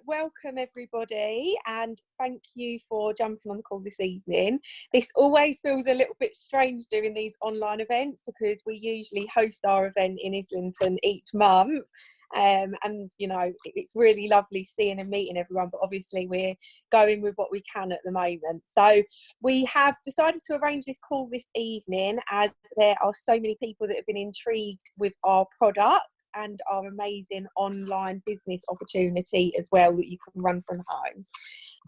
welcome everybody, and thank you for jumping on the call this evening. This always feels a little bit strange doing these online events because we usually host our event in Islington each month. And you know, it's really lovely seeing and meeting everyone, but obviously we're going with what we can at the moment. So we have decided to arrange this call this evening as there are so many people that have been intrigued with our products and our amazing online business opportunity as well that you can run from home.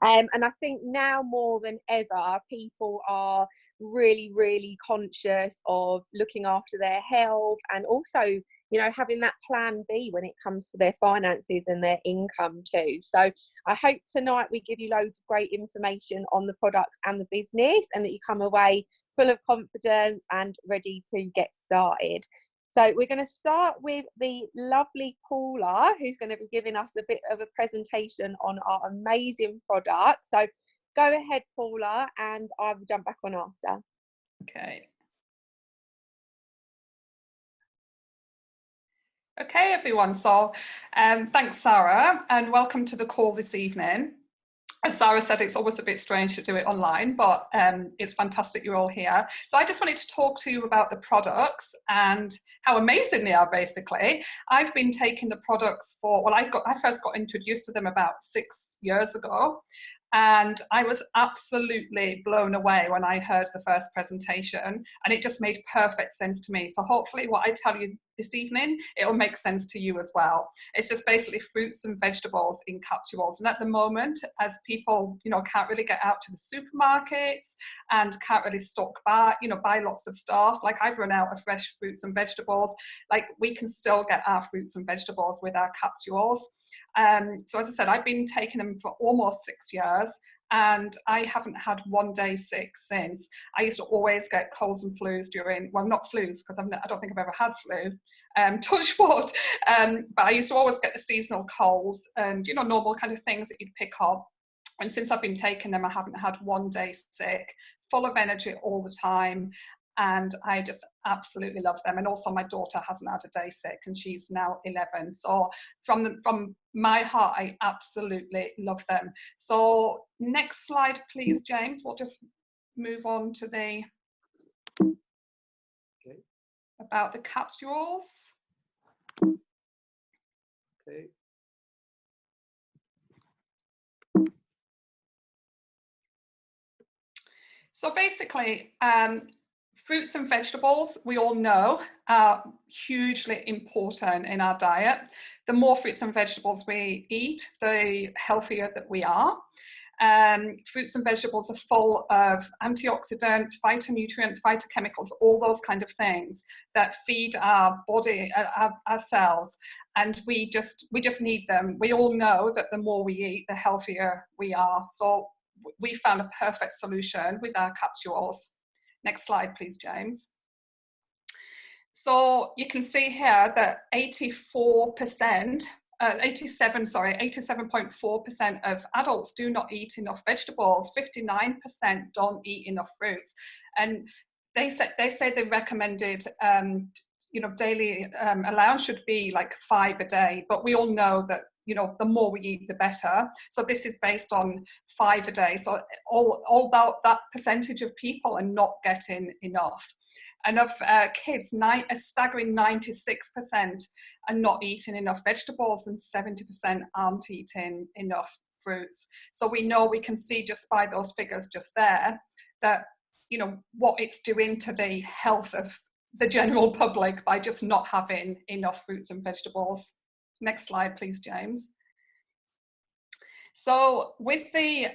And I think now more than ever, people are really conscious of looking after their health and also, you know, having that plan B when it comes to their finances and their income too. So I hope tonight we give you loads of great information on the products and the business, and that you come away full of confidence and ready to get started. So we're going to start with the lovely Paula, who's going to be giving us a bit of a presentation on our amazing product. So go ahead, Paula, and I will jump back on after. Okay. Okay, everyone. So thanks, Sara, and welcome to the call this evening. As Sara said, it's always a bit strange to do it online, but it's fantastic you're all here. So I just wanted to talk to you about the products and how amazing they are, basically. I've been taking the products for, well, I first got introduced to them about 6 years ago. And I was absolutely blown away when I heard the first presentation, and it just made perfect sense to me. So hopefully what I tell you this evening, it will make sense to you as well. It's just basically fruits and vegetables in capsules. And at the moment, as people, you know, can't really get out to the supermarkets and can't really buy lots of stuff, like I've run out of fresh fruits and vegetables, like we can still get our fruits and vegetables with our capsules. So as I said, I've been taking them for almost 6 years, and I haven't had one day sick since. I used to always get colds and flus during, well, not flus, because I don't think I've ever had flu, touch wood, but I used to always get the seasonal colds and, you know, normal kind of things that you'd pick up. And since I've been taking them, I haven't had one day sick, full of energy all the time. And I just absolutely love them. And also my daughter hasn't had a day sick, and she's now 11. So from my heart, I absolutely love them. So next slide, please, James. We'll just move on to the about the capsules. Okay. So basically, fruits and vegetables, we all know, are hugely important in our diet. The more fruits and vegetables we eat, the healthier that we are. Fruits and vegetables are full of antioxidants, phytonutrients, phytochemicals, all those kind of things that feed our body, our cells, and we just need them. We all know that the more we eat, the healthier we are. So we found a perfect solution with our capsules. Next slide, please, James. So you can see here that 87.4% of adults do not eat enough vegetables. 59% don't eat enough fruits, and they say the recommended daily allowance should be like 5 a day. But we all know that, you know, the more we eat, the better. So this is based on 5 a day. So all that percentage of people are not getting enough. And of kids, a staggering 96% are not eating enough vegetables, and 70% aren't eating enough fruits. So we know, we can see just by those figures just there that, you know, what it's doing to the health of the general public by just not having enough fruits and vegetables. Next slide, please, James. So with the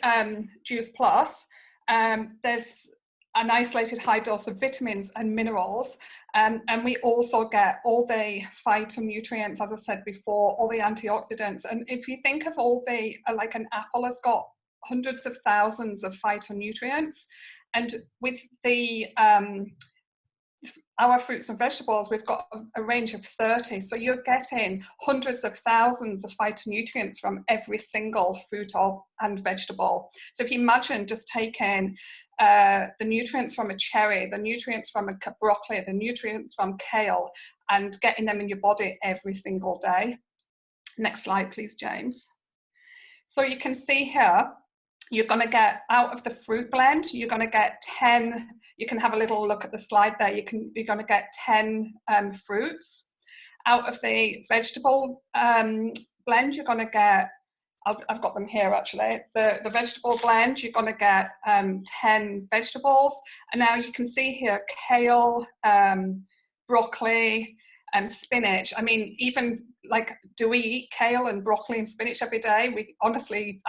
Juice Plus, there's an isolated high dose of vitamins and minerals, and we also get all the phytonutrients, as I said before, all the antioxidants. And if you think of all the, like an apple has got hundreds of thousands of phytonutrients, and with the our fruits and vegetables, we've got a range of 30. So you're getting hundreds of thousands of phytonutrients from every single fruit and vegetable. So if you imagine just taking the nutrients from a cherry, the nutrients from a broccoli, the nutrients from kale, and getting them in your body every single day. Next slide, please, James. So you can see here, you're going to get out of the fruit blend, you're going to get 10, you can have a little look at the slide there, you're going to get 10 fruits. Out of the vegetable blend, you're going to get, I've got them here actually, the vegetable blend, you're going to get 10 vegetables. And now you can see here, kale, broccoli, spinach. I mean, even like, do we eat kale and broccoli and spinach every day? We honestly,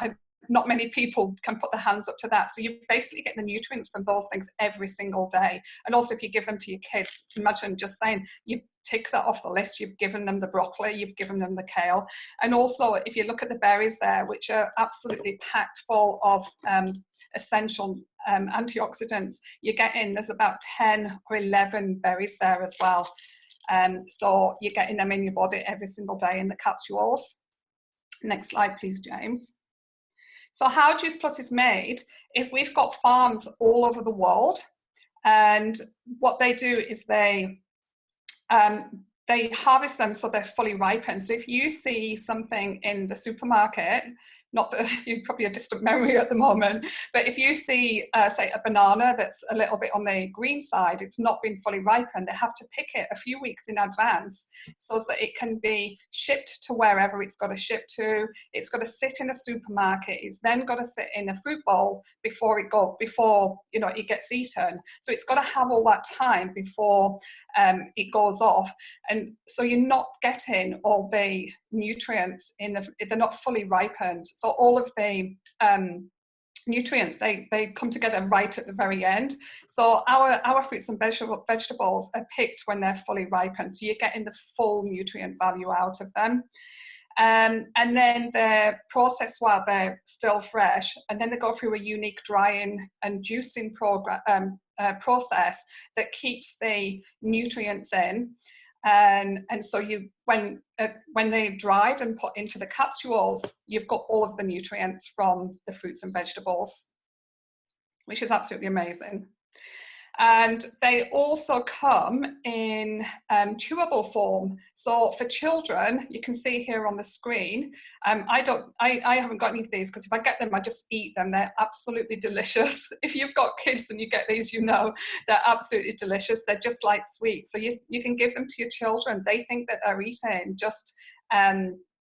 not many people can put their hands up to that. So you're basically getting the nutrients from those things every single day. And also if you give them to your kids, imagine just saying, you tick that off the list, you've given them the broccoli, you've given them the kale. And also if you look at the berries there, which are absolutely packed full of essential antioxidants, you're getting, there's about 10 or 11 berries there as well. So you're getting them in your body every single day in the capsules. Next slide, please, James. So how Juice Plus is made is we've got farms all over the world, and what they do is they harvest them so they're fully ripened. So if you see something in the supermarket, not that you're probably a distant memory at the moment, but if you see, say, a banana that's a little bit on the green side, it's not been fully ripened, they have to pick it a few weeks in advance so that it can be shipped to wherever it's got to ship to. It's got to sit in a supermarket. It's then got to sit in a fruit bowl before it gets eaten. So it's got to have all that time before it goes off. And so you're not getting all the nutrients they're not fully ripened. So all of the nutrients, they come together right at the very end. So our fruits and vegetables are picked when they're fully ripened. So you're getting the full nutrient value out of them. And then they're processed while they're still fresh. And then they go through a unique drying and juicing process that keeps the nutrients in. And so when they're dried and put into the capsules, you've got all of the nutrients from the fruits and vegetables, which is absolutely amazing. And they also come in chewable form. So for children, you can see here on the screen, I haven't got any of these because if I get them, I just eat them. They're absolutely delicious. If you've got kids and you get these, you know, they're absolutely delicious. They're just like sweets. So you can give them to your children. They think that they're eating just,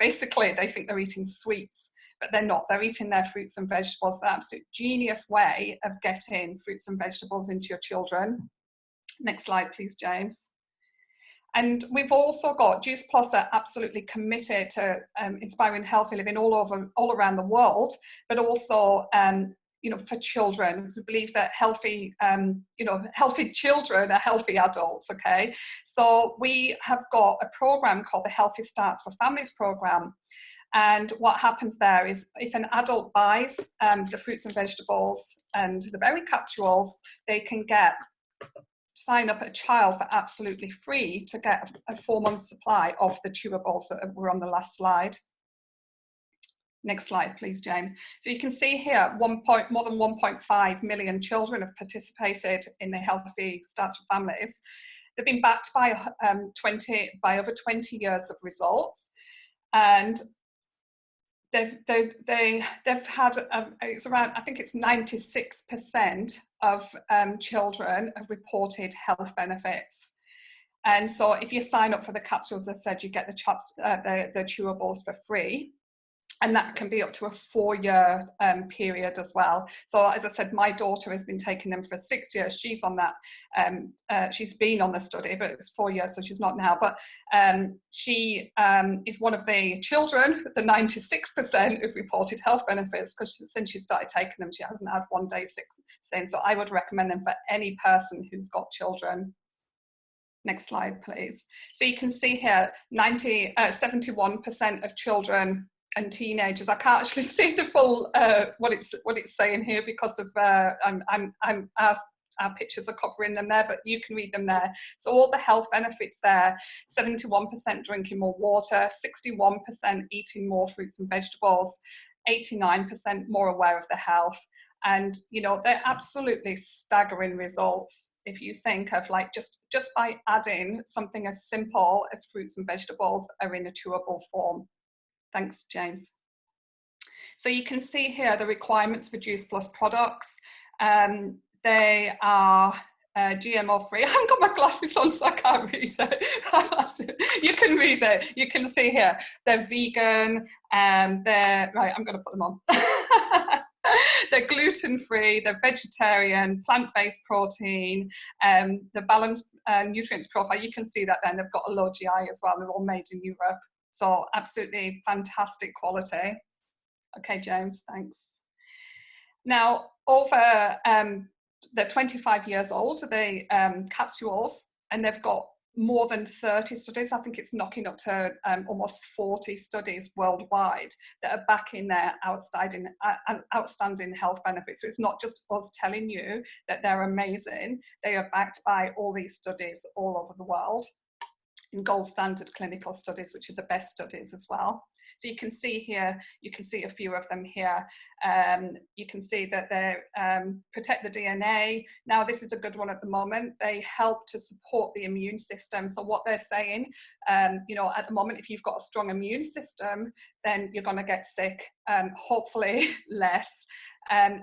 basically they think they're eating sweets. But they're not, they're eating their fruits and vegetables. They're an absolute genius way of getting fruits and vegetables into your children. Next slide, please, James. And we've also got Juice Plus are absolutely committed to inspiring healthy living all around the world, but also for children, because we believe that healthy children are healthy adults, okay? So we have got a program called the Healthy Starts for Families program. And what happens there is if an adult buys the fruits and vegetables and the berry capsules, they can sign up a child for absolutely free to get a 4-month supply of the chewables that were on the last slide. Next slide, please, James. So you can see here, more than 1.5 million children have participated in the Healthy Starts for Families. They've been backed by over 20 years of results, and they've had it's around, I think it's 96% of children have reported health benefits. And so if you sign up for the capsules, as I said, you get the chewables for free. And that can be up to a 4-year period as well. So as I said, my daughter has been taking them for 6 years. She's on that. She's been on the study, but it's 4 years, so she's not now. But she is one of the children, the 96% who've reported health benefits, because since she started taking them, she hasn't had one day sick since. So I would recommend them for any person who's got children. Next slide, please. So you can see here, 71% of children and teenagers. I can't actually see the full what it's saying here because of our pictures are covering them there, but you can read them there. So all the health benefits there: 71% drinking more water, 61% eating more fruits and vegetables, 89% more aware of their health. And they're absolutely staggering results if you think of like just by adding something as simple as fruits and vegetables are in a chewable form. Thanks, James. So you can see here the requirements for Juice Plus products. They are GMO free. I haven't got my glasses on, so I can't read it. You can read it. You can see here they're vegan. They're right. I'm going to put them on. They're gluten-free, they're vegetarian, plant-based protein, the balanced nutrients profile. You can see that then they've got a low GI as well. They're all made in Europe. So absolutely fantastic quality. Okay, James, thanks. Now, over they're 25 years old, the capsules, and they've got more than 30 studies. I think it's knocking up to almost 40 studies worldwide that are backing their outstanding health benefits. So it's not just us telling you that they're amazing. They are backed by all these studies all over the world in gold standard clinical studies, which are the best studies as well. So you can see here, you can see a few of them here. You can see that they protect the DNA. Now, this is a good one at the moment. They help to support the immune system. So what they're saying, you know, at the moment, if you've got a strong immune system, then you're going to get sick, hopefully less.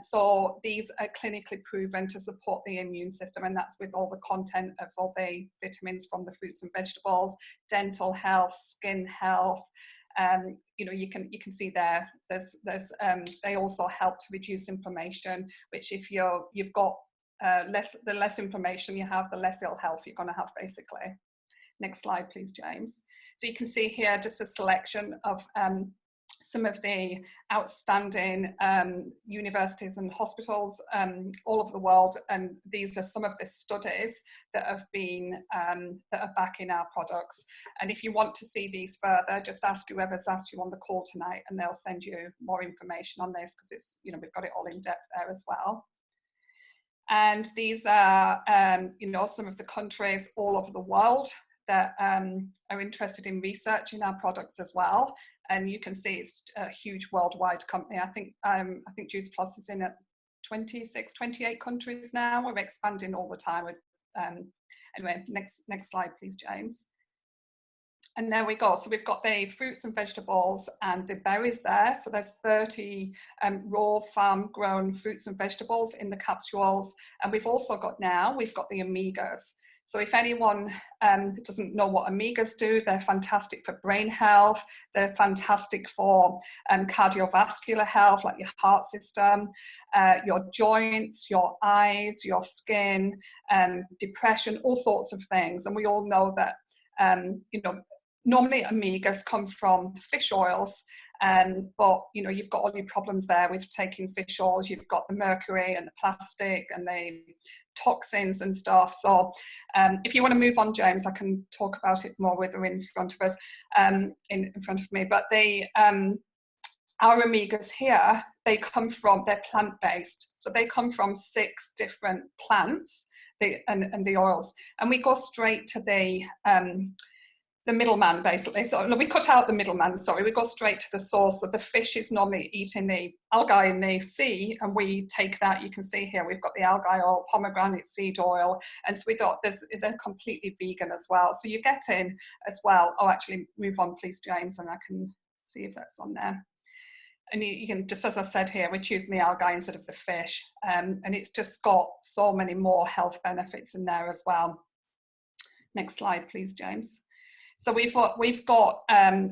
So these are clinically proven to support the immune system, and that's with all the content of all the vitamins from the fruits and vegetables, dental health, skin health. You know, you can see there. They also help to reduce inflammation, which if you've got the less inflammation you have, the less ill health you're going to have, basically. Next slide, please, James. So you can see here just a selection of some of the outstanding universities and hospitals all over the world, and these are some of the studies that have been that are backing our products. And if you want to see these further, just ask whoever's asked you on the call tonight, and they'll send you more information on this, because it's, you know, we've got it all in depth there as well. And these are you know, some of the countries all over the world that are interested in researching our products as well. And you can see it's a huge worldwide company. I think Juice Plus is in 26, 28 countries now. We're expanding all the time. Anyway, next slide, please, James. And there we go. So we've got the fruits and vegetables and the berries there. So there's 30 raw farm grown fruits and vegetables in the capsules. And we've also got we've got the omegas. So if anyone doesn't know what omegas do, they're fantastic for brain health. They're fantastic for cardiovascular health, like your heart system, your joints, your eyes, your skin, depression, all sorts of things. And we all know that, you know, normally omegas come from fish oils, but you know, you've got all your problems there with taking fish oils. You've got the mercury and the plastic and the toxins and stuff. So if you want to move on, James, I can talk about it more with them in front of us, in front of me. But they, our omegas here, they're plant-based. So they come from 6 different plants, and the oils, and we go straight to the middleman, basically. So no, we cut out the middleman, sorry, we go straight to the source. So the fish is normally eating the algae in the sea, and we take that. You can see here we've got the algae oil, pomegranate seed oil, and so they're completely vegan as well. So you're getting as well, oh, actually move on please, James, and I can see if that's on there. And you can, just as I said here, we're choosing the algae instead of the fish, and it's just got so many more health benefits in there as well. Next slide, please, James. So we've got 5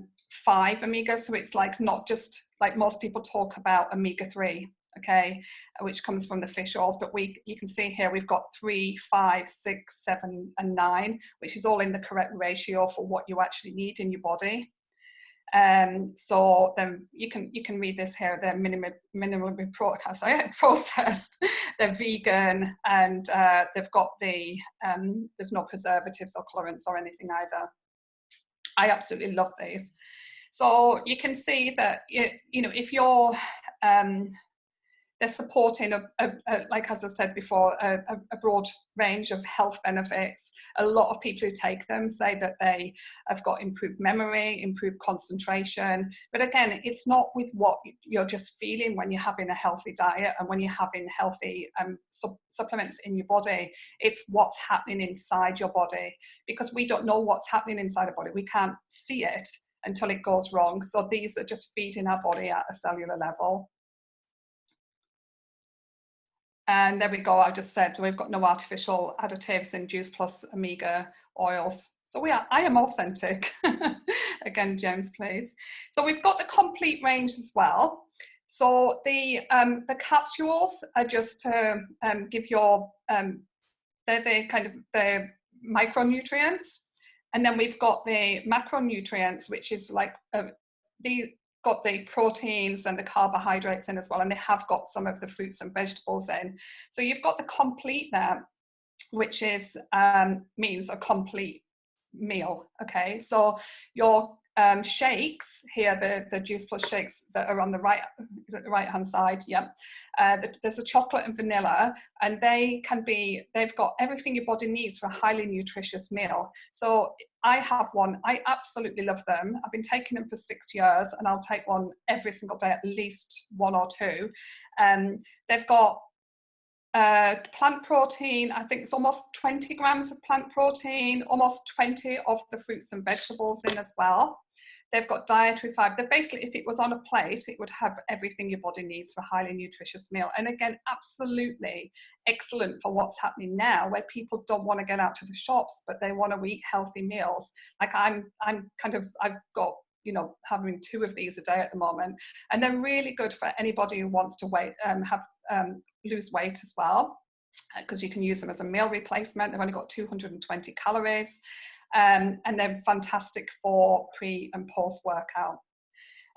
omegas, so it's like not just like most people talk about omega-3, okay, which comes from the fish oils, but you can see here we've got 3, 5, 6, 7, and 9, which is all in the correct ratio for what you actually need in your body. So then you can read this here. They're minimally processed. They're vegan, and they've got there's no preservatives or colorants or anything either. I absolutely love these. So you can see that, you know, if you're, they're supporting, like as I said before, a broad range of health benefits. A lot of people who take them say that they have got improved memory, improved concentration. But again, it's not with what you're just feeling when you're having a healthy diet and when you're having healthy supplements in your body. It's what's happening inside your body, because we don't know what's happening inside our body. We can't see it. until it goes wrong. So these are just feeding our body at a cellular level. And there we go. I just said we've got no artificial additives in Juice Plus omega oils. So I am authentic. Again, James, please. So we've got the complete range as well. So the capsules are just to give your, they're the kind of the micronutrients. And then we've got the macronutrients, which is like got the proteins and the carbohydrates in as well, and they have got some of the fruits and vegetables in. So you've got the complete there, which is means a complete meal. Okay, so your shakes here, the Juice Plus shakes that are on the right, is it the right hand side? Yeah. There's a chocolate and vanilla, and they've got everything your body needs for a highly nutritious meal. So I have one, I absolutely love them. I've been taking them for 6 years, and I'll take one every single day, at least 1 or 2. They've got plant protein. I think it's almost 20 grams of plant protein, almost 20 of the fruits and vegetables in as well. They've got dietary fiber. They're basically, if it was on a plate, it would have everything your body needs for a highly nutritious meal. And again, absolutely excellent for what's happening now, where people don't want to get out to the shops, but they want to eat healthy meals. Like I've got, having 2 of these a day at the moment, and they're really good for anybody who wants to lose weight as well, because you can use them as a meal replacement. They've only got 220 calories. And they're fantastic for pre and post workout.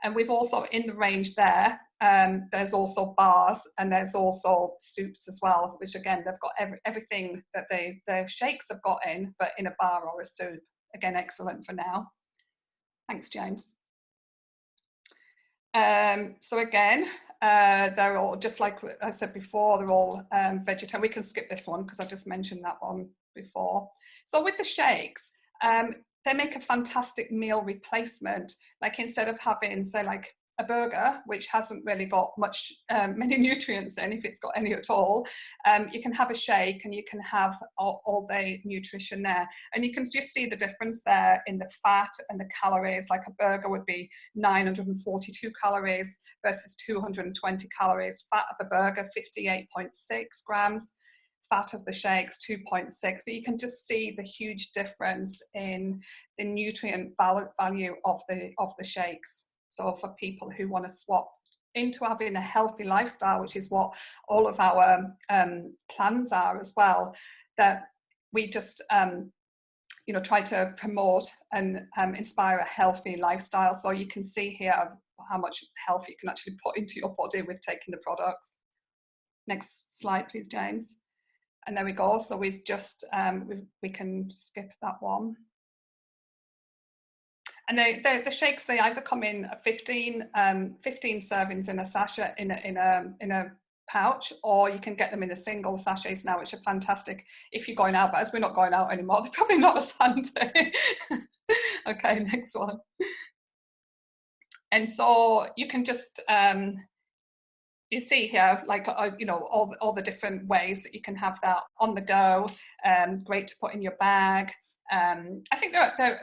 And we've also, in the range there, there's also bars, and there's also soups as well, which again, they've got everything that the shakes have got in, but in a bar or a soup. Again, excellent for now. Thanks, James. So again, they're all, just like I said before, they're all vegetarian. We can skip this one because I just mentioned that one before. So with the shakes, they make a fantastic meal replacement. Like instead of having, say, like a burger, which hasn't really got many nutrients in, if it's got any at all, you can have a shake, and you can have all the nutrition there. And you can just see the difference there in the fat and the calories. Like a burger would be 942 calories versus 220 calories. Fat of a burger, 58.6 grams. Fat of the shakes, 2.6. So you can just see the huge difference in the nutrient value of the shakes. So for people who want to swap into having a healthy lifestyle, which is what all of our plans are as well, that we just try to promote and inspire a healthy lifestyle. So you can see here how much health you can actually put into your body with taking the products. Next slide, please, James. And there we go. So we've just, we can skip that one. And the shakes, they either come in 15 servings in a sachet, in a pouch, or you can get them in the single sachets now, which are fantastic if you're going out. But as we're not going out anymore, they're probably not as handy. Okay, next one. And so you can just, you see here, like, all the different ways that you can have that on the go. Great to put in your bag. I think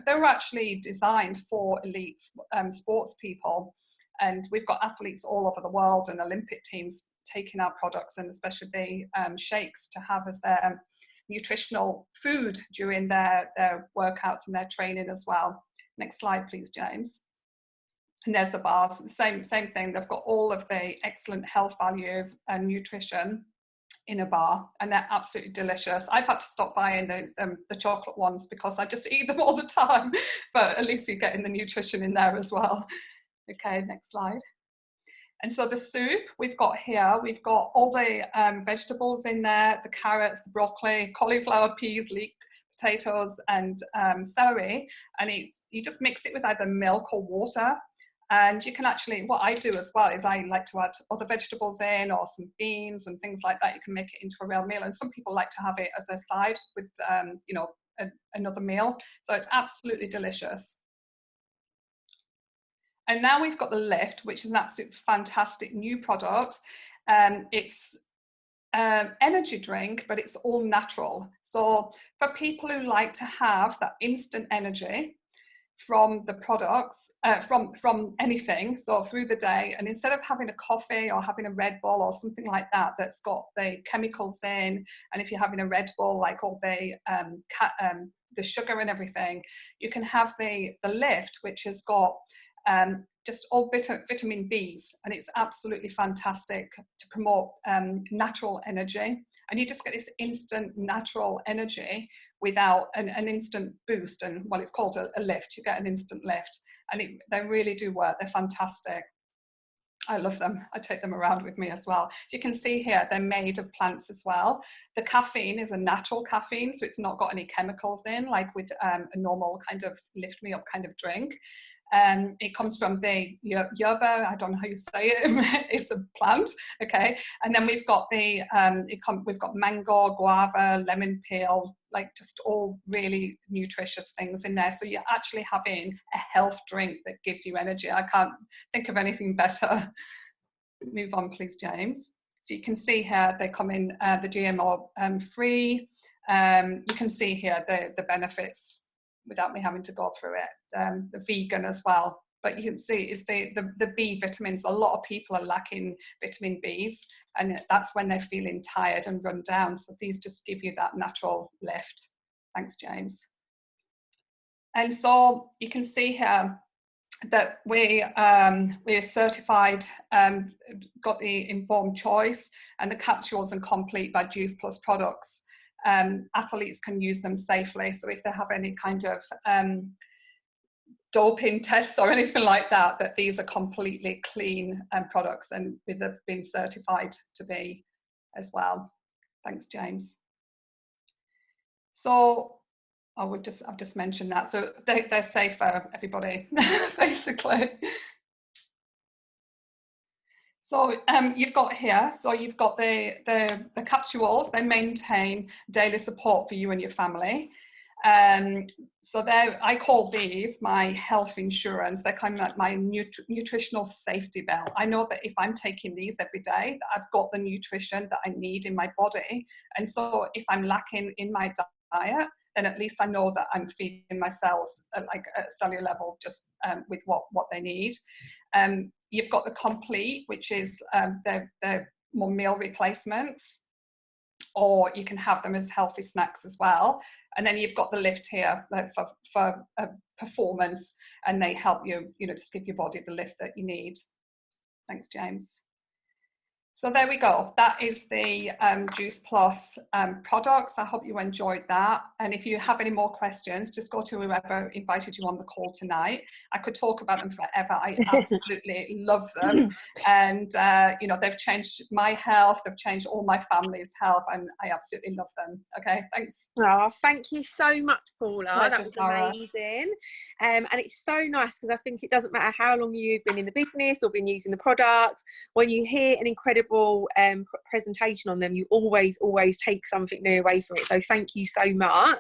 they were actually designed for elite sports people, and we've got athletes all over the world and Olympic teams taking our products, and especially the shakes, to have as their nutritional food during their workouts and their training as well. Next slide, please, James. And there's the bars, same thing. They've got all of the excellent health values and nutrition in a bar, and they're absolutely delicious. I've had to stop buying the chocolate ones because I just eat them all the time, but at least you're getting the nutrition in there as well. Okay, next slide. And so the soup we've got here, we've got all the vegetables in there, the carrots, the broccoli, cauliflower, peas, leek potatoes, and celery. And you just mix it with either milk or water. And you can actually, what I do as well is I like to add other vegetables in, or some beans and things like that. You can make it into a real meal. And some people like to have it as a side with, another meal. So it's absolutely delicious. And now we've got the Lift, which is an absolute fantastic new product. It's energy drink, but it's all natural. So for people who like to have that instant energy, from the products, from anything, so through the day. And instead of having a coffee or having a Red Bull or something like that that's got the chemicals in, and if you're having a Red Bull, like all the sugar and everything, you can have the lift, which has got just all vitamin Bs, and it's absolutely fantastic to promote natural energy. And you just get this instant natural energy without an instant boost. And well, it's called a lift. You get an instant lift, and they really do work. They're fantastic. I love them. I take them around with me as well. So you can see here, they're made of plants as well. The caffeine is a natural caffeine, so it's not got any chemicals in, like with a normal kind of lift me up kind of drink. It comes from the yerba, I don't know how you say it, it's a plant, okay? And then we've got we've got mango, guava, lemon peel, like just all really nutritious things in there. So you're actually having a health drink that gives you energy. I can't think of anything better. Move on, please, James. So you can see here, they come in the GMO free. You can see here the benefits without me having to go through it. The vegan as well, but you can see is the B vitamins. A lot of people are lacking vitamin Bs, and that's when they're feeling tired and run down. So these just give you that natural lift. Thanks, James. And so you can see here that we're certified, got the informed choice, and the capsules and complete by Juice Plus products. Athletes can use them safely. So if they have any kind of doping tests or anything like that, that these are completely clean products, and they've been certified to be as well. Thanks, James. So, I've just mentioned that. So they're safe for everybody, basically. So you've got here, so you've got the capsules. They maintain daily support for you and your family. So I call these my health insurance. They're kind of like my nutritional safety belt. I know that if I'm taking these every day, that I've got the nutrition that I need in my body. And so if I'm lacking in my diet, then at least I know that I'm feeding my cells at a cellular level, just with what they need. You've got the complete, which is they're more meal replacements, or you can have them as healthy snacks as well. And then you've got the lift here for performance, and they help you, just give your body the lift that you need. Thanks, James. So there we go. That is the Juice Plus products. I hope you enjoyed that. And if you have any more questions, just go to whoever invited you on the call tonight. I could talk about them forever. I absolutely love them. And, they've changed my health. They've changed all my family's health. And I absolutely love them. Okay, thanks. Oh, thank you so much, Paula. That was Sara. Amazing. And it's so nice, because I think it doesn't matter how long you've been in the business or been using the products, when you hear an incredible presentation on them, you always take something new away from it. So thank you so much.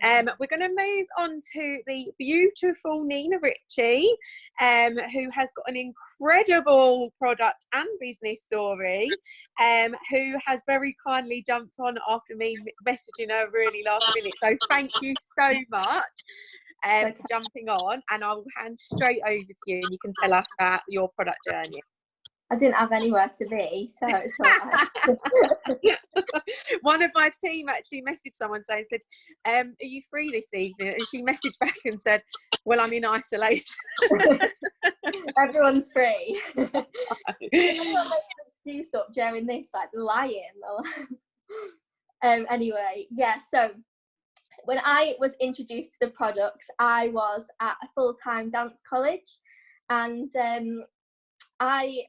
We're going to move on to the beautiful Nina Ritchie, who has got an incredible product and business story, who has very kindly jumped on after me messaging her really last minute. So thank you so much for jumping on, and I'll hand straight over to you, and you can tell us about your product journey. I didn't have anywhere to be, so it's all right. One of my team actually messaged someone saying, are you free this evening? And she messaged back and said, well, I'm in isolation. Everyone's free. Everyone makes do up during this, like the lion. Anyway, yeah, so when I was introduced to the products, I was at a full-time dance college, and I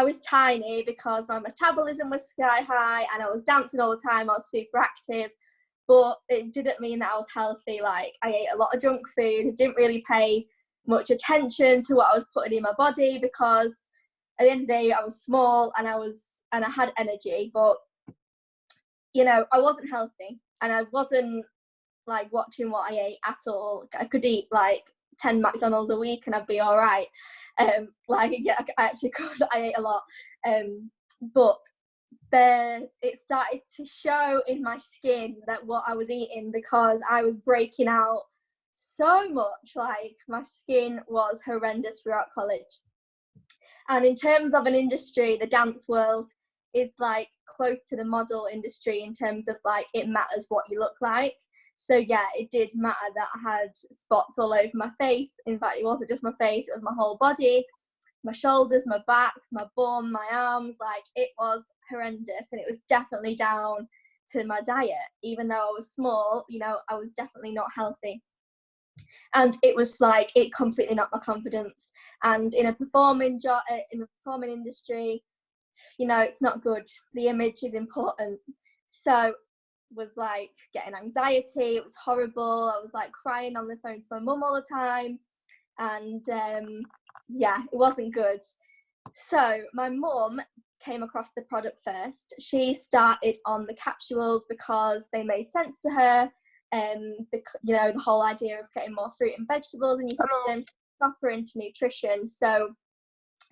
was tiny because my metabolism was sky high, and I was dancing all the time. I was super active, but it didn't mean that I was healthy. Like, I ate a lot of junk food, didn't really pay much attention to what I was putting in my body, because at the end of the day I was small and I had energy, but I wasn't healthy, and I wasn't like watching what I ate at all. I could eat like 10 McDonald's a week and I'd be all right. I actually could. I ate a lot, but it started to show in my skin that what I was eating, because I was breaking out so much. Like, my skin was horrendous throughout college. And in terms of an industry, the dance world is like close to the model industry in terms of like, it matters what you look like. So yeah, it did matter that I had spots all over my face. In fact, it wasn't just my face, it was my whole body, my shoulders, my back, my bum, my arms. Like, it was horrendous, and it was definitely down to my diet. Even though I was small, you know, I was definitely not healthy. And it was like, it completely knocked my confidence. And in a performing industry, you know, it's not good. The image is important. So was like getting anxiety. It was horrible. I was like crying on the phone to my mum all the time, and yeah, it wasn't good. So my mum came across the product first. She started on the capsules because they made sense to her. You know, the whole idea of getting more fruit and vegetables in your system, proper into nutrition. So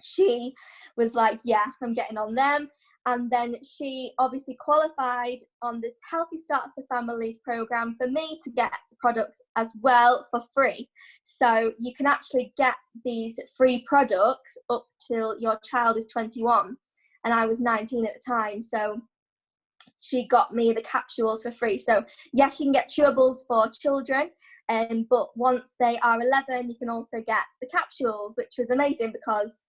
she was like, yeah, I'm getting on them. And then she obviously qualified on the Healthy Starts for Families program for me to get products as well for free. So you can actually get these free products up till your child is 21. And I was 19 at the time. So she got me the capsules for free. So yes, you can get chewables for children. But once they are 11, you can also get the capsules, which was amazing because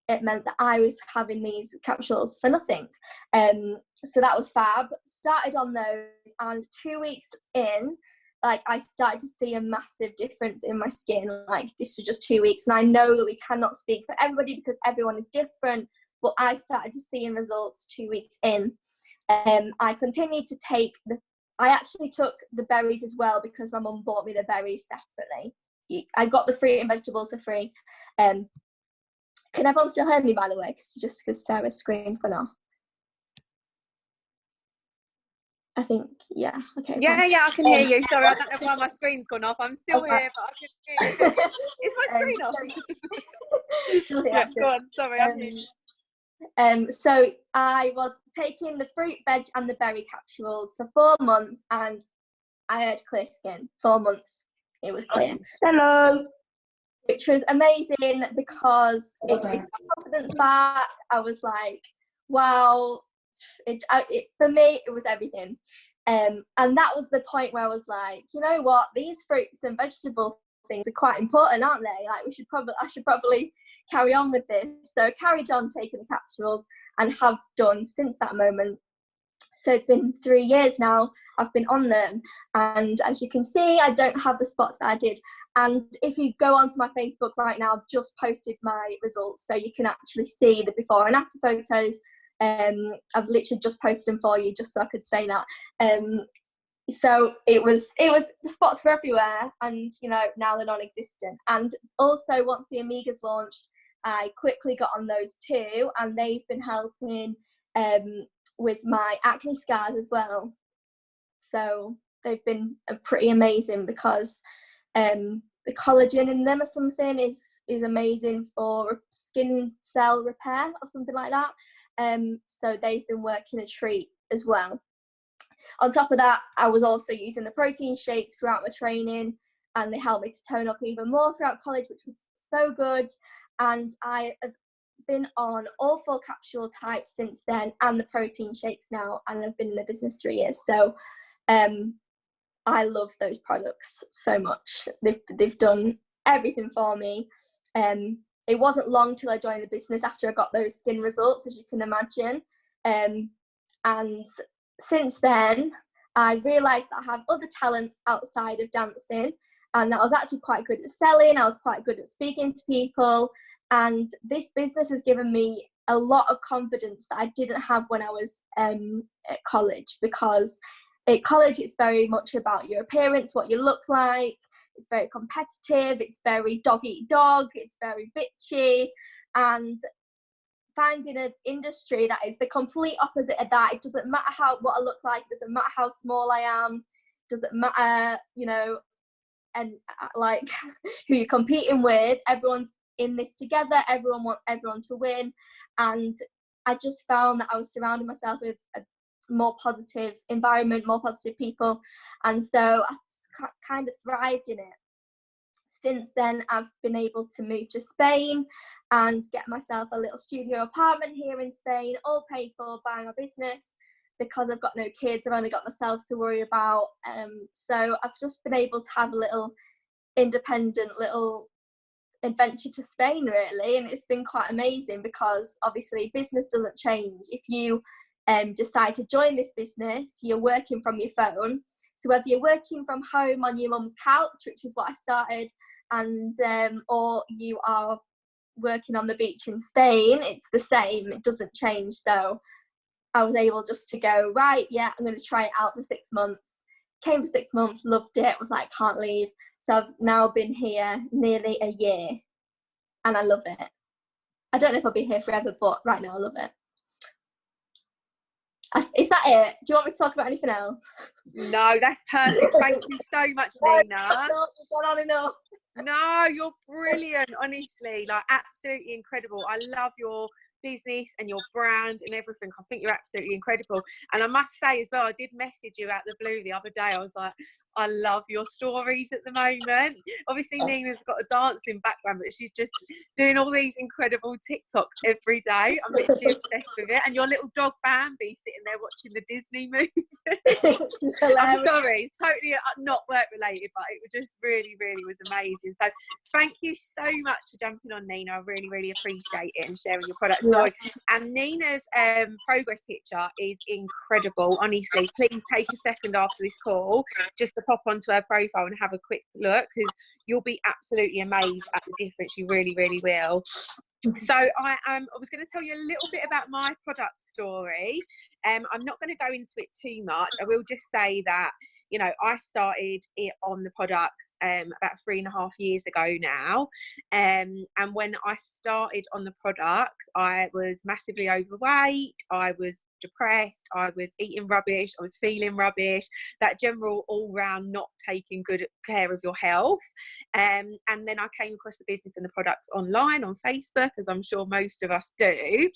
it meant that I was having these capsules for nothing. So that was fab. Started on those, and 2 weeks in, like, I started to see a massive difference in my skin. Like, this was just 2 weeks, and I know that we cannot speak for everybody because everyone is different, but I started to see results 2 weeks in. I continued to take I actually took the berries as well because my mum bought me the berries separately. I got the fruit and vegetables for free. Can everyone still hear me, by the way? Just because Sarah's screen's gone off. I think, yeah. Okay. Yeah, fine. yeah, I can hear you. Sorry, I don't know why my screen's gone off. I'm still here, but I can hear you. Is my screen off? Still here. Yeah, go on. Sorry, I'm here. So I was taking the fruit, veg, and the berry capsules for 4 months, and I had clear skin. 4 months, it was clear. Hello. Which was amazing because it gave my confidence back. I was like, wow, for me, it was everything. And that was the point where I was like, you know what, these fruits and vegetable things are quite important, aren't they? Like, I should probably carry on with this. So I carried on taking the capsules and have done since that moment. So it's been 3 years now I've been on them, and as you can see, I don't have the spots that I did. And if you go onto my Facebook right now, I've just posted my results, so you can actually see the before and after photos. I've literally just posted them for you just so I could say that. So it was the spots were everywhere, and you know, now they're non-existent. And also, once the Amigas launched, I quickly got on those too, and they've been helping with my acne scars as well. So they've been pretty amazing because the collagen in them or something is amazing for skin cell repair or something like that. So they've been working a treat as well. On top of that, I was also using the protein shakes throughout my training, and they helped me to tone up even more throughout college, which was so good. And I have been on all 4 capsule types since then, and the protein shakes now, and I've been in the business 3 years. So I love those products so much. They've done everything for me. It wasn't long till I joined the business after I got those skin results, as you can imagine. And since then, I realised that I have other talents outside of dancing, and that I was actually quite good at selling. I was quite good at speaking to people, and this business has given me a lot of confidence that I didn't have when I was at college, because at college it's very much about your appearance, what you look like. It's very competitive, it's very dog eat dog, it's very bitchy, and finding an industry that is the complete opposite of that. It doesn't matter what I look like, it doesn't matter how small I am, it doesn't matter, you know, and like who you're competing with. Everyone's in this together, everyone wants everyone to win. And I just found that I was surrounding myself with a more positive environment, more positive people, and so I kind of thrived in it. Since then, I've been able to move to Spain and get myself a little studio apartment here in Spain, all paid for by my business. Because I've got no kids, I've only got myself to worry about. So I've just been able to have a little independent little adventure to Spain, really, and it's been quite amazing because obviously business doesn't change. If you decide to join this business, you're working from your phone. So whether you're working from home on your mum's couch, which is what I started, and or you are working on the beach in Spain, it's the same. It doesn't change. So I was able just to go, right, yeah, I'm going to try it out for 6 months. Came for 6 months, loved it, was like, can't leave. So I've now been here nearly a year and I love it. I don't know if I'll be here forever, but right now I love it. Is that it? Do you want me to talk about anything else? No, that's perfect. Thank you so much, Nina. No, we've gone on enough. No, you're brilliant, honestly, like absolutely incredible. I love your business and your brand and everything. I think you're absolutely incredible. And I must say as well, I did message you out the blue the other day. I was like, I love your stories at the moment. Obviously Nina's got a dancing background, but she's just doing all these incredible TikToks every day. I'm literally obsessed with it. And your little dog Bambi sitting there watching the Disney movie. I'm sorry, it's totally not work related, but it was just really was amazing. So thank you so much for jumping on, Nina. I really appreciate it and sharing your product story. And Nina's progress picture is incredible. Honestly, please take a second after this call just to pop onto her profile and have a quick look, because you'll be absolutely amazed at the difference. You really will. So I was going to tell you a little bit about my product story. I'm not going to go into it too much. I will just say that, you know, I started it on the products about 3.5 years ago now. And when I started on the products, I was massively overweight. I was depressed. I was eating rubbish. I was feeling rubbish. That general all-round not taking good care of your health. And then I came across the business and the products online on Facebook, as I'm sure most of us do.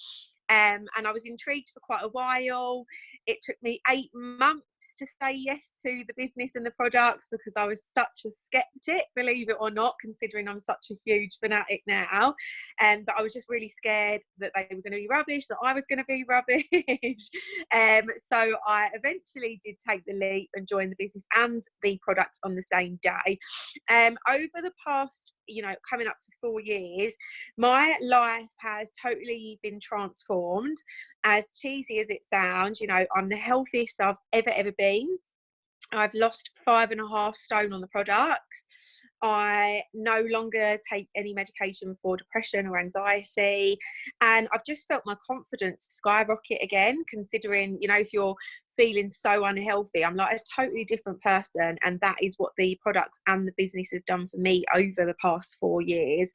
And I was intrigued for quite a while. It took me 8 months to say yes to the business and the products because I was such a skeptic, believe it or not, considering I'm such a huge fanatic now. But I was just really scared that they were going to be rubbish, that I was going to be rubbish. So I eventually did take the leap and join the business and the products on the same day. Over the past, you know, coming up to 4 years, my life has totally been transformed. As cheesy as it sounds, you know, I'm the healthiest I've ever been. I've lost 5.5 stone on the products. I no longer take any medication for depression or anxiety, and I've just felt my confidence skyrocket again, considering, you know, if you're feeling so unhealthy, I'm like a totally different person, and that is what the products and the business have done for me over the past 4 years.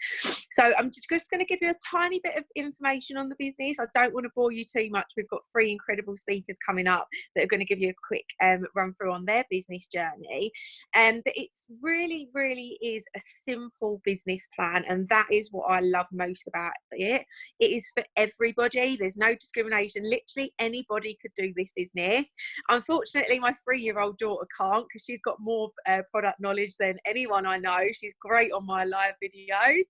So I'm just going to give you a tiny bit of information on the business. I don't want to bore you too much. We've got 3 incredible speakers coming up that are going to give you a quick run through on their business journey. But it's really is a simple business plan, and that is what I love most about it. It is for everybody. There's no discrimination. Literally anybody could do this business. Unfortunately, my 3-year-old daughter can't, because she's got more product knowledge than anyone I know. She's great on my live videos.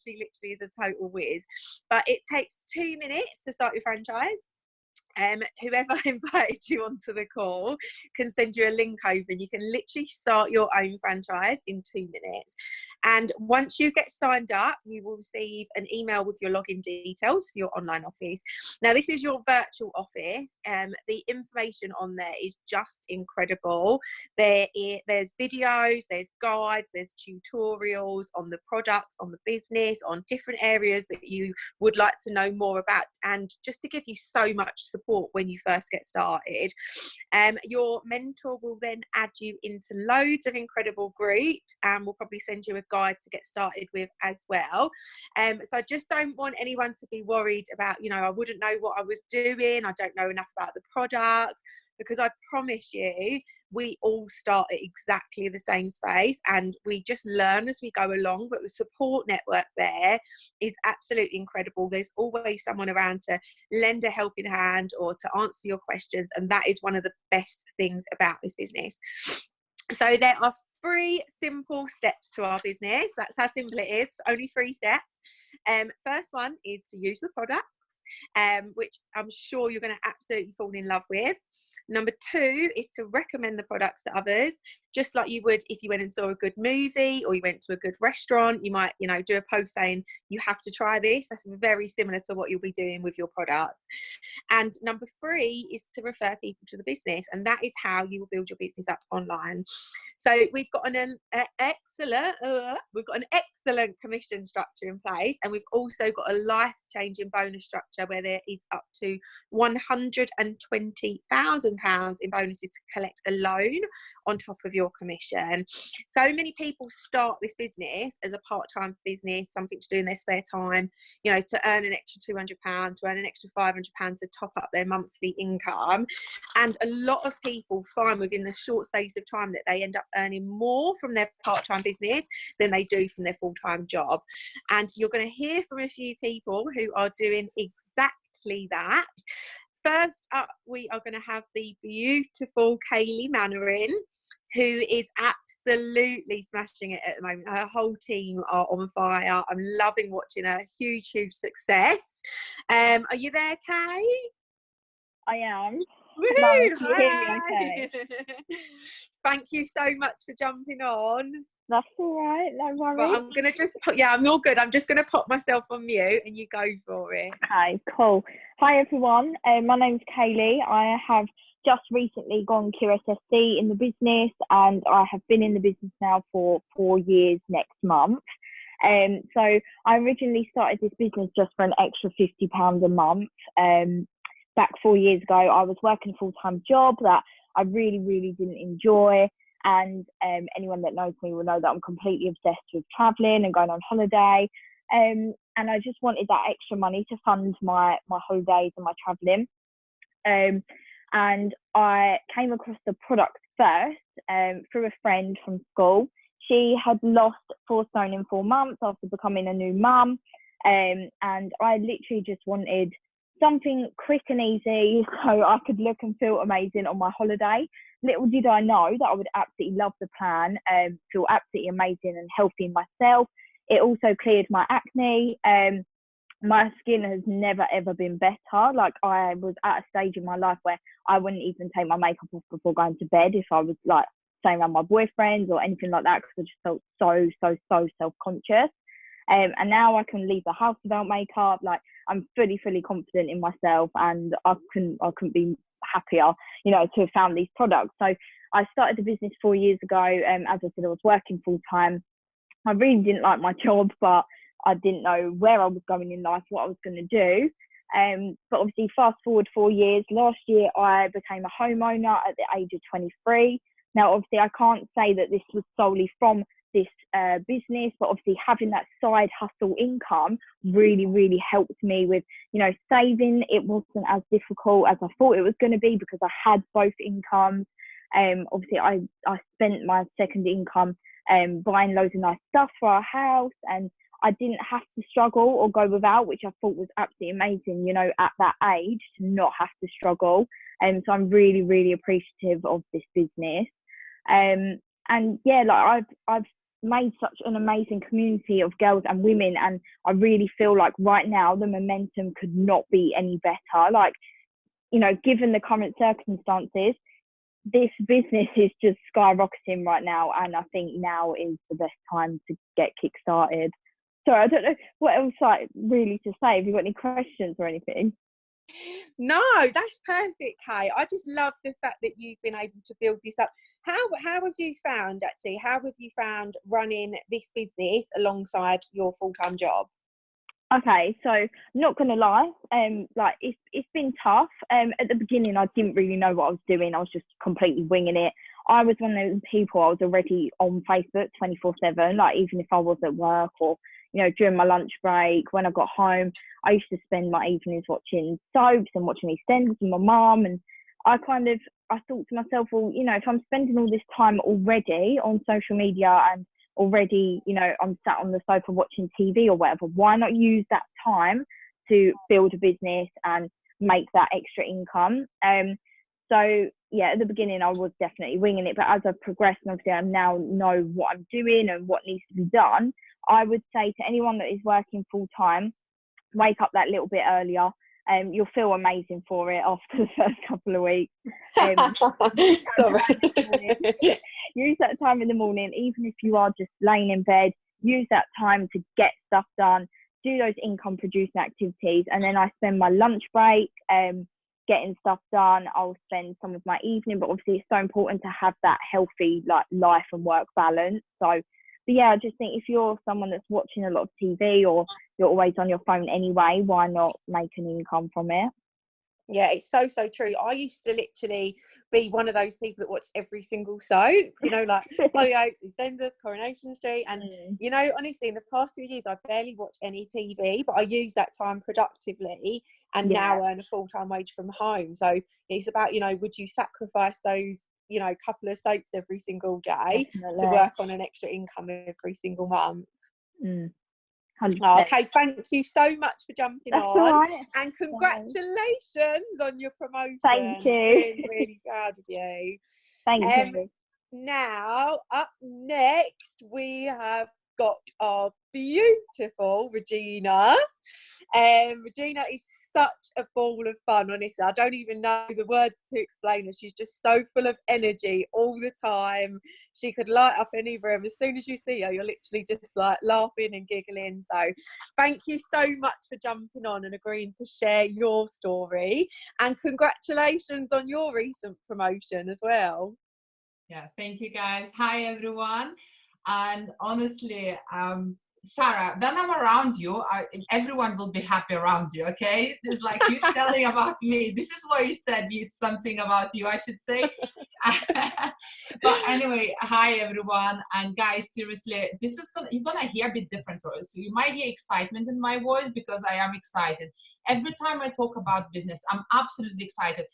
She literally is a total whiz. But it takes 2 minutes to start your franchise. Whoever invited you onto the call can send you a link over, and you can literally start your own franchise in 2 minutes. And once you get signed up, you will receive an email with your login details for your online office. Now, this is your virtual office. The information on there is just incredible. There's videos, there's guides, there's tutorials on the products, on the business, on different areas that you would like to know more about, and just to give you so much support when you first get started. Your mentor will then add you into loads of incredible groups, and will probably send you a guide to get started with as well. So I just don't want anyone to be worried about, you know, I wouldn't know what I was doing, I don't know enough about the products, because I promise you, we all start at exactly the same space, and we just learn as we go along. But the support network there is absolutely incredible. There's always someone around to lend a helping hand or to answer your questions, and that is one of the best things about this business. So there are 3 simple steps to our business. That's how simple it is. Only 3 steps. First one is to use the products, which I'm sure you're going to absolutely fall in love with. Number 2 is to recommend the products to others, just like you would if you went and saw a good movie or you went to a good restaurant. You might, do a post saying you have to try this. That's very similar to what you'll be doing with your products. And number 3 is to refer people to the business, and that is how you will build your business up online. So we've got an excellent commission structure in place, and we've also got a life-changing bonus structure where there is up to £120,000 in bonuses to collect alone on top of your commission. So many people start this business as a part-time business, something to do in their spare time, to earn an extra £200, to earn an extra £500 to top up their monthly income. And a lot of people find within the short space of time that they end up earning more from their part-time business than they do from their full-time job. And you're going to hear from a few people who are doing exactly that. First up, we are going to have the beautiful Kaylee Mannering, who is absolutely smashing it at the moment. Her whole team are on fire. I'm loving watching her. Huge success. Are you there, Kay? I am. Woohoo! Can you hear me okay? Thank you so much for jumping on. That's all right, no worries. But I'm going to just I'm all good. I'm just going to pop myself on mute and you go for it. Okay, cool. Hi everyone, my name's Kaylee. I have just recently gone QSSC in the business, and I have been in the business now for 4 years next month. So I originally started this business just for an extra £50 a month. Back 4 years ago, I was working a full-time job that I really didn't enjoy. And anyone that knows me will know that I'm completely obsessed with travelling and going on holiday. And I just wanted that extra money to fund my holidays and my travelling. And I came across the product first through a friend from school. She had lost 4 stone in 4 months after becoming a new mum. And I literally just wanted something quick and easy so I could look and feel amazing on my holiday. Little did I know that I would absolutely love the plan, feel absolutely amazing and healthy in myself. It also cleared my acne. My skin has never ever been better. Like, I was at a stage in my life where I wouldn't even take my makeup off before going to bed if I was like staying around my boyfriends or anything like that, because I just felt so self-conscious. And now I can leave the house without makeup. Like, I'm fully confident in myself, and I couldn't be happier, to have found these products. So I started the business 4 years ago. As I said, I was working full time. I really didn't like my job, but I didn't know where I was going in life, what I was going to do. But obviously, fast forward 4 years. Last year, I became a homeowner at the age of 23. Now, obviously, I can't say that this was solely from this business, but obviously having that side hustle income really helped me with saving. It wasn't as difficult as I thought it was going to be because I had both incomes. Obviously I spent my second income buying loads of nice stuff for our house, and I didn't have to struggle or go without, which I thought was absolutely amazing, at that age, to not have to struggle. So I'm really appreciative of this business. And yeah, like I've made such an amazing community of girls and women, and I really feel like right now the momentum could not be any better. Like, given the current circumstances, this business is just skyrocketing right now, and I think now is the best time to get kick-started. So I don't know what else really to say. Have you got any questions or anything? No, that's perfect, Kay. I just love the fact that you've been able to build this up. How have you found running this business alongside your full-time job? Okay, so not gonna lie, it's been tough. At the beginning, I didn't really know what I was doing. I was just completely winging it. I was one of those people. I was already on Facebook 24/7. Like, even if I was at work or during my lunch break, when I got home, I used to spend my evenings watching soaps and watching EastEnders with my mum. And I thought to myself, well, if I'm spending all this time already on social media and already, I'm sat on the sofa watching TV or whatever, why not use that time to build a business and make that extra income? So yeah, at the beginning I was definitely winging it, but as I've progressed and obviously I now know what I'm doing and what needs to be done, I would say to anyone that is working full time, wake up that little bit earlier. You'll feel amazing for it after the first couple of weeks. Sorry. Use that time in the morning, even if you are just laying in bed. Use that time to get stuff done, do those income producing activities, and then I spend my lunch break getting stuff done. I'll spend some of my evening, but obviously it's so important to have that healthy like life and work balance. So, but yeah, I just think if you're someone that's watching a lot of TV or you're always on your phone anyway, why not make an income from it? Yeah, it's so true. I used to literally be one of those people that watched every single soap, you know, like Hollyoaks, EastEnders, Coronation Street, and you know, honestly, in the past few years, I barely watch any TV, but I use that time productively, and now earn a full-time wage from home. So it's about, you know, would you sacrifice those, you know, couple of soaps every single day to work on an extra income every single month? Okay, thank you so much for jumping on. Right. And congratulations on your promotion. Thank you. Really, really proud of you. Thank you. Now, up next, we have got our beautiful Regina. Regina is such a ball of fun, honestly. I don't even know the words to explain her. She's just so full of energy all the time. She could light up any room. As soon as you see her, you're literally just like laughing and giggling. So thank you so much for jumping on and agreeing to share your story. And congratulations on your recent promotion as well. Yeah, thank you guys. Hi everyone. And honestly, Sara, when I'm around you, everyone will be happy around you, okay? It's like you telling about me. This is why you said something about you, I should say. But anyway, hi everyone. And guys, seriously, this is you're gonna hear a bit different voice. So you might hear excitement in my voice because I am excited. Every time I talk about business, I'm absolutely excited.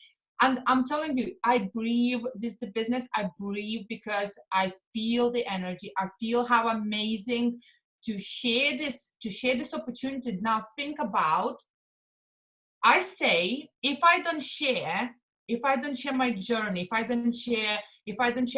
And I'm telling you, I breathe the business. I breathe because I feel the energy. I feel how amazing to share this opportunity. Now think about, I say, if I don't share my journey, if I don't share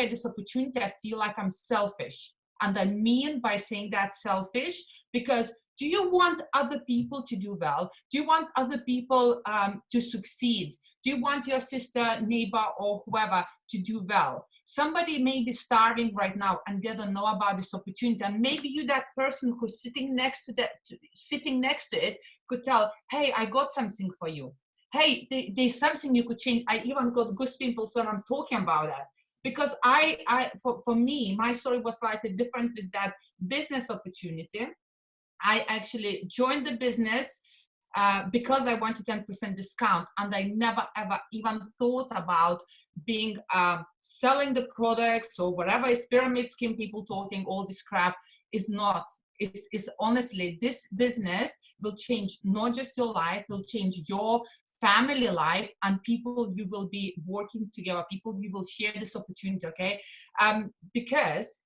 this opportunity, I feel like I'm selfish. And I mean by saying that selfish, because do you want other people to do well? Do you want other people to succeed? Do you want your sister, neighbor, or whoever to do well? Somebody may be starving right now and they don't know about this opportunity. And maybe you, that person who's sitting next to it, could tell, hey, I got something for you. Hey, there's something you could change. I even got goosebumps when I'm talking about that. Because for me, my story was slightly different with that business opportunity. I actually joined the business because I wanted 10% discount, and I never ever even thought about being selling the products or whatever is pyramid scheme people talking, all this crap is not. It's honestly, this business will change not just your life, will change your family life, and people you will be working together, people you will share this opportunity, okay? Because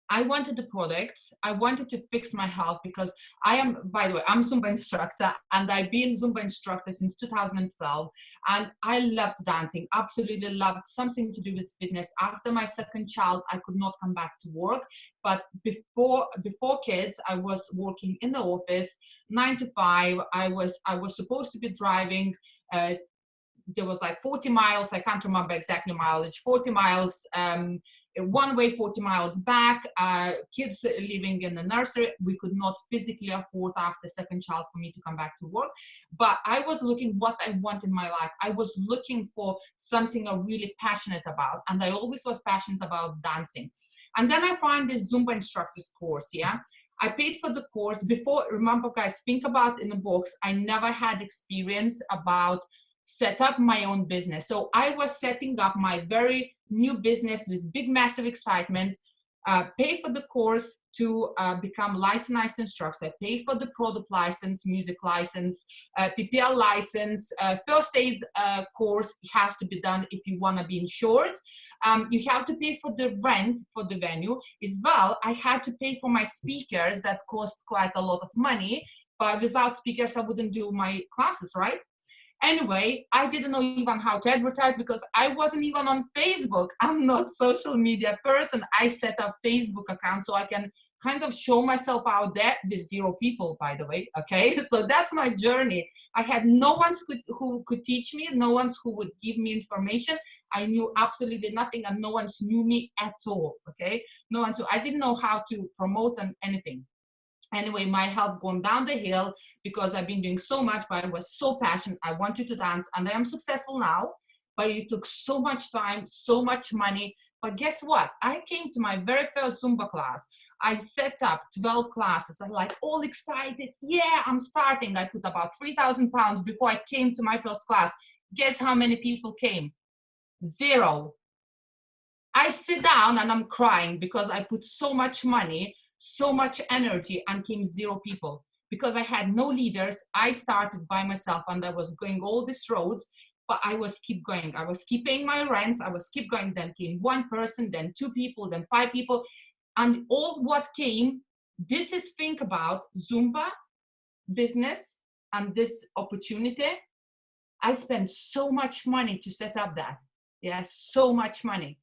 I wanted the products. I wanted to fix my health because I am, by the way, I'm Zumba instructor, and I've been Zumba instructor since 2012. And I loved dancing, absolutely loved something to do with fitness. After my second child, I could not come back to work. But before kids, I was working in the office, 9 to 5. I was supposed to be driving. There was like 40 miles. I can't remember exactly mileage, 40 miles. One way, 40 miles back, kids living in the nursery. We could not physically afford after second child for me to come back to work. But I was looking what I want in my life. I was looking for something I'm really passionate about. And I always was passionate about dancing. And then I find this Zumba instructor's course, yeah. I paid for the course. Before, remember guys, think about in the box, I never had experience about set up my own business. So I was setting up my very new business with big, massive excitement, pay for the course to become licensed instructor, pay for the product license, music license, PPL license, first aid course has to be done if you want to be insured. You have to pay for the rent for the venue as well. I had to pay for my speakers that cost quite a lot of money, but without speakers, I wouldn't do my classes, right? Anyway, I didn't know even how to advertise because I wasn't even on Facebook. I'm not social media person. I set up Facebook account so I can kind of show myself out there with 0 people, by the way, okay? So that's my journey. I had no one who could teach me, no one who would give me information. I knew absolutely nothing and no one knew me at all, okay? No one, so I didn't know how to promote anything. Anyway, my health gone down the hill because I've been doing so much, but I was so passionate. I wanted to dance and I am successful now, but it took so much time, so much money. But guess what? I came to my very first Zumba class. I set up 12 classes. I'm like all excited. Yeah, I'm starting. I put about 3,000 pounds before I came to my first class. Guess how many people came? 0. I sit down and I'm crying because I put so much money, so much energy, and came 0 people because I had no leaders. I started by myself and I was going all these roads, but I was keep going. I was keep paying my rents. I was keep going. Then came 1 person, then 2 people, then 5 people. And all what came, this is think about Zumba business and this opportunity. I spent so much money to set up that. Yeah, so much money.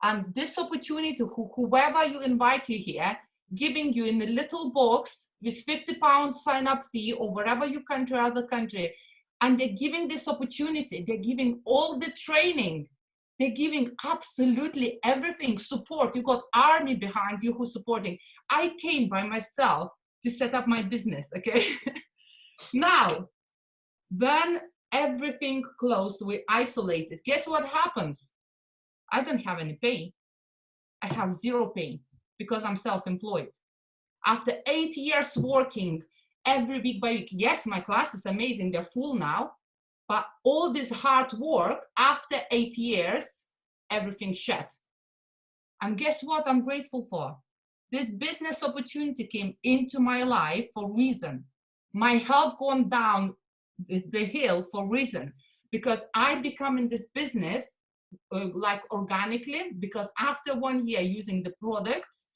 And this opportunity, whoever you invite you here, giving you in a little box with £50 sign-up fee or wherever you come to other country, and they're giving this opportunity, they're giving all the training, they're giving absolutely everything, support. You got army behind you who's supporting. I came by myself to set up my business, okay? Now, when everything closed, we isolated, guess what happens? I don't have any pay. I have 0 pay because I'm self-employed. After 8 years working every week by week, yes, my class is amazing, they're full now, but all this hard work, after 8 years, everything shut. And guess what I'm grateful for? This business opportunity came into my life for a reason. My health gone down the hill for a reason, because I become in this business like organically, because after 1 year using the products,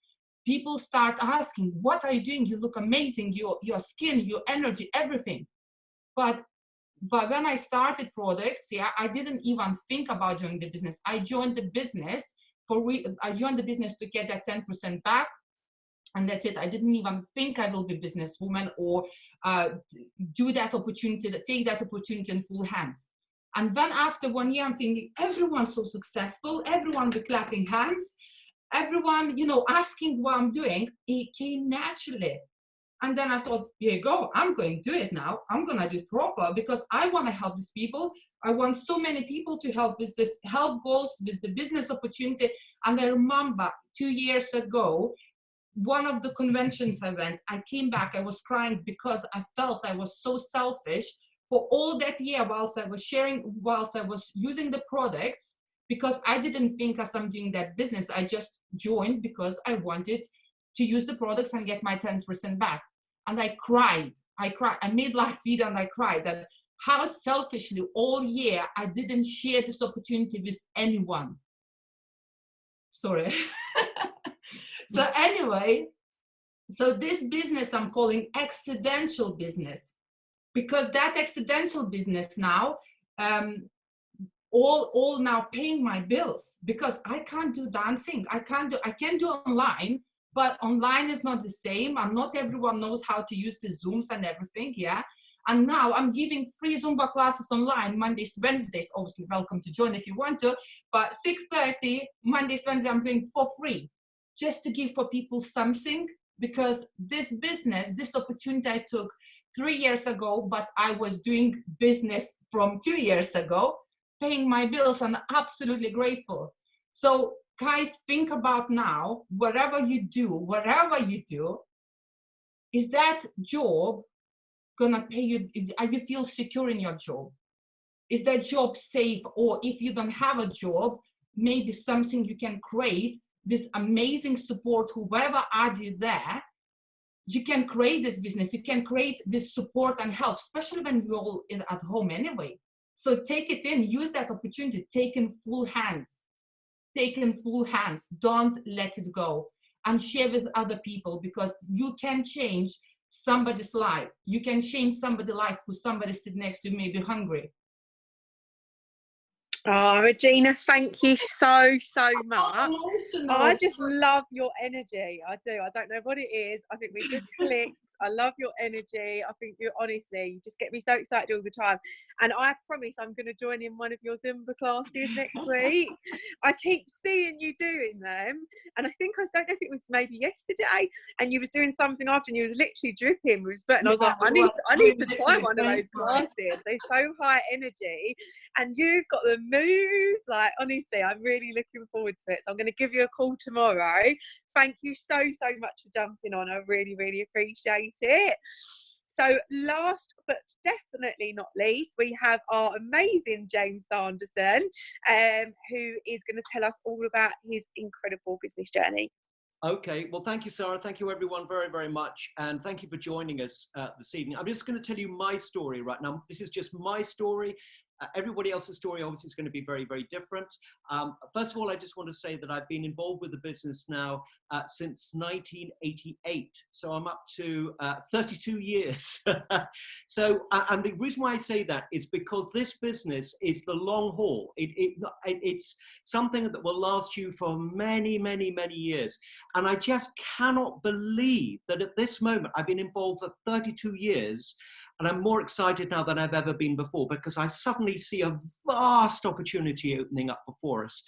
people start asking, what are you doing? You look amazing, your skin, your energy, everything. But when I started products, yeah, I didn't even think about joining the business. I joined the business to get that 10% back. And that's it. I didn't even think I will be a businesswoman or do that opportunity, take that opportunity in full hands. And then after 1 year, I'm thinking, everyone's so successful, everyone be clapping hands, everyone, you know, asking what I'm doing. It came naturally. And then I thought, here you go, I'm going to do it now. I'm going to do it proper because I want to help these people. I want so many people to help with this health goals, with the business opportunity. And I remember 2 years ago, one of the conventions I went, I came back, I was crying because I felt I was so selfish for all that year whilst I was using the products, because I didn't think as I'm doing that business. I just joined because I wanted to use the products and get my 10% back. And I cried. I made live video and I cried that how selfishly all year I didn't share this opportunity with anyone. Sorry. So anyway, so this business I'm calling accidental business, because that accidental business now, all now paying my bills, because I can't do dancing. I can do online, but online is not the same, and not everyone knows how to use the Zooms and everything, yeah. And now I'm giving free Zumba classes online, Mondays, Wednesdays. Obviously, welcome to join if you want to, but 6:30, Mondays, Wednesdays, I'm doing for free, just to give for people something, because this business, this opportunity I took 3 years ago, but I was doing business from 2 years ago, paying my bills, and absolutely grateful. So guys, think about now, whatever you do, is that job gonna pay you? Are you feel secure in your job? Is that job safe? Or if you don't have a job, maybe something you can create, this amazing support, whoever are you there, you can create this business, you can create this support and help, especially when you're all at home anyway. So take it in, use that opportunity, take in full hands, don't let it go, and share with other people, because you can change somebody's life. You can change somebody's life who somebody sit next to, maybe hungry. Oh, Regina, thank you so much. Emotional. I just love your energy. I do. I don't know what it is. I think we just clicked. I love your energy. I think you just get me so excited all the time. And I promise I'm going to join in one of your Zumba classes next week. I keep seeing you doing them. And I think, I don't know if it was maybe yesterday, and you was doing something after and you was literally dripping with sweat. And I was like, I need to try one of those classes. They're so high energy. And you've got the moves. Like, honestly, I'm really looking forward to it. So I'm going to give you a call tomorrow. Thank you so much for jumping on. I really appreciate it. So last but definitely not least, we have our amazing James Sanderson, who is going to tell us all about his incredible business journey. Okay, well, thank you, Sarah. Thank you, everyone, very much. And thank you for joining us this evening. I'm just going to tell you my story right now. This is just my story. Everybody else's story obviously is going to be very different. First of all, I just want to say that I've been involved with the business now since 1988. So I'm up to 32 years. So, and the reason why I say that is because this business is the long haul. It's something that will last you for many years. And I just cannot believe that at this moment, I've been involved for 32 years. And I'm more excited now than I've ever been before, because I suddenly see a vast opportunity opening up before us.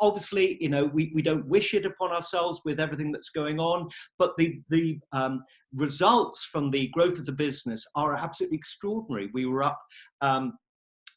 Obviously, you know, we don't wish it upon ourselves with everything that's going on, but the results from the growth of the business are absolutely extraordinary. We were up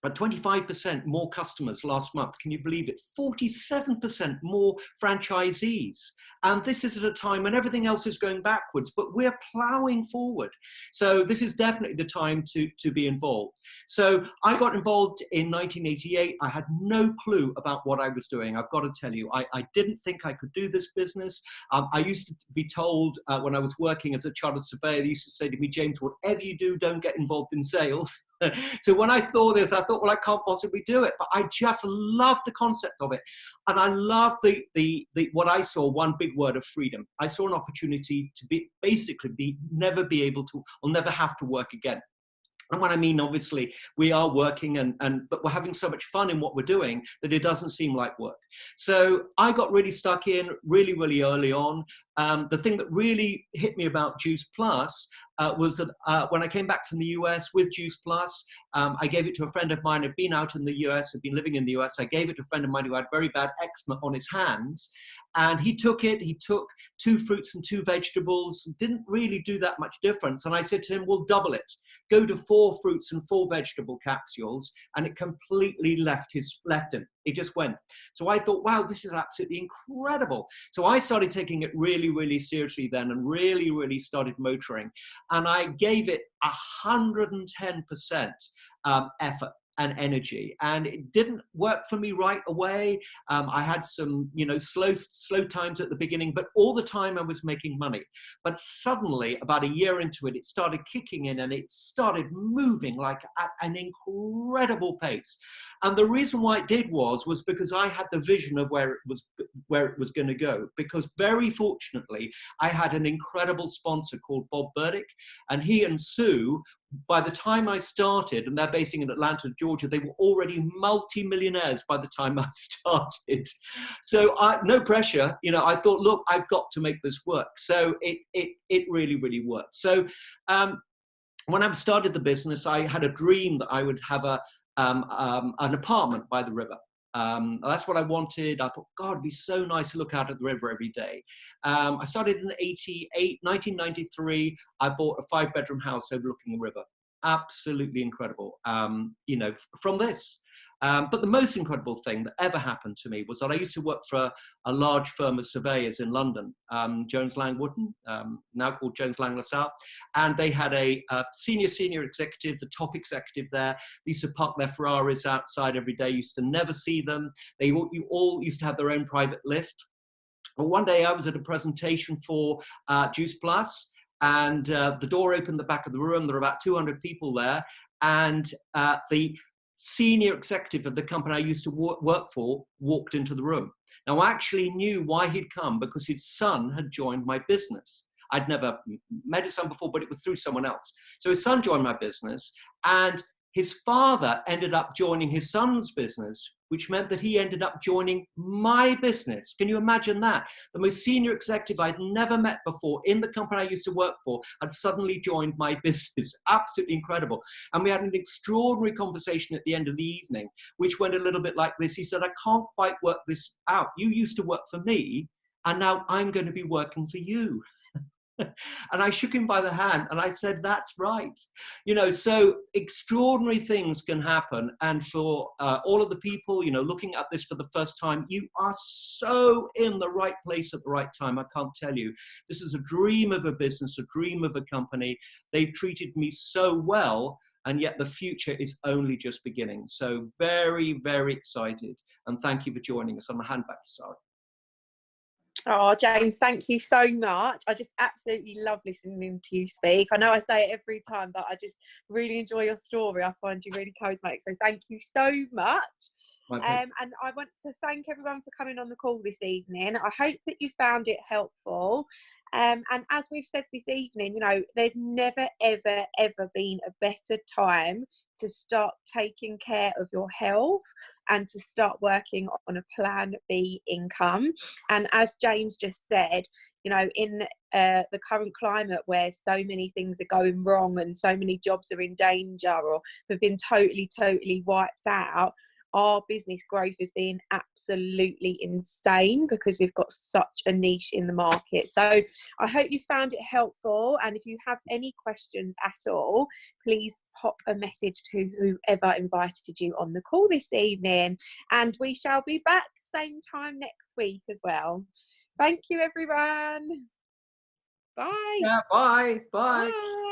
at 25% more customers last month. Can you believe it? 47% more franchisees. And this is at a time when everything else is going backwards, but we're plowing forward. So this is definitely the time to be involved. So I got involved in 1988. I had no clue about what I was doing. I've got to tell you, I didn't think I could do this business. I used to be told when I was working as a chartered surveyor, they used to say to me, James, whatever you do, don't get involved in sales. So when I saw this, I thought, well, I can't possibly do it. But I just loved the concept of it. And I loved what I saw, one big word of freedom. I saw an opportunity to never be able to, or never have to work again. And what I mean, obviously, we are working, but we're having so much fun in what we're doing that it doesn't seem like work. So I got really stuck in really early on. The thing that really hit me about Juice Plus was that when I came back from the US with Juice Plus, I gave it to a friend of mine who had been out in the US, had been living in the US. I gave it to a friend of mine who had very bad eczema on his hands. And he took it. He took 2 fruits and 2 vegetables. Didn't really do that much difference. And I said to him, we'll double it. Go to 4 fruits and 4 vegetable capsules. And it completely left him. It just went. So I thought, wow, this is absolutely incredible. So I started taking it really seriously then, and really started motoring. And I gave it 110% effort and energy, and it didn't work for me right away. I had some, slow times at the beginning, but all the time I was making money. But suddenly, about a year into it, it started kicking in, and it started moving like at an incredible pace. And the reason why it did was because I had the vision of where it was going to go. Because very fortunately, I had an incredible sponsor called Bob Burdick, and he and Sue, by the time I started, and they're basing in Atlanta, Georgia, they were already multi-millionaires by the time I started. So no pressure, I thought, look, I've got to make this work. So it really worked. So when I started the business, I had a dream that I would have an apartment by the river. That's what I wanted. I thought, God, it'd be so nice to look out at the river every day. I started in 1993. I bought a 5-bedroom house overlooking the river. Absolutely incredible, from this. But the most incredible thing that ever happened to me was that I used to work for a large firm of surveyors in London, Jones Lang Wootton, now called Jones Lang LaSalle, and they had a senior executive, the top executive there. They used to park their Ferraris outside every day, used to never see them. They all used to have their own private lift. But one day I was at a presentation for Juice Plus, and the door opened the back of the room. There were about 200 people there, and the senior executive of the company I used to work for walked into the room. Now, I actually knew why he'd come, because his son had joined my business. I'd never met his son before, but it was through someone else. So his son joined my business, and his father ended up joining his son's business, which meant that he ended up joining my business. Can you imagine that? The most senior executive I'd never met before in the company I used to work for had suddenly joined my business. Absolutely incredible. And we had an extraordinary conversation at the end of the evening, which went a little bit like this. He said, I can't quite work this out. You used to work for me, and now I'm going to be working for you. And I shook him by the hand and I said, that's right. You know, so extraordinary things can happen. And for all of the people, you know, looking at this for the first time, you are so in the right place at the right time. I can't tell you. This is a dream of a business, a dream of a company. They've treated me so well, and yet the future is only just beginning. So very, very excited. And thank you for joining us. I'm going to hand back to Sara. Oh, James, thank you so much. I just absolutely love listening to you speak. I know I say it every time, but I just really enjoy your story. I find you really charismatic. So thank you so much. And I want to thank everyone for coming on the call this evening. I hope that you found it helpful. And as we've said this evening, you know, there's never, ever, ever been a better time to start taking care of your health and to start working on a plan B income. And as James just said, you know, in the current climate where so many things are going wrong and so many jobs are in danger or have been totally wiped out, our business growth has been absolutely insane because we've got such a niche in the market. So I hope you found it helpful, and if you have any questions at all, please pop a message to whoever invited you on the call this evening, and we shall be back same time next week as well. Thank you, everyone. Bye. Yeah, bye. Bye.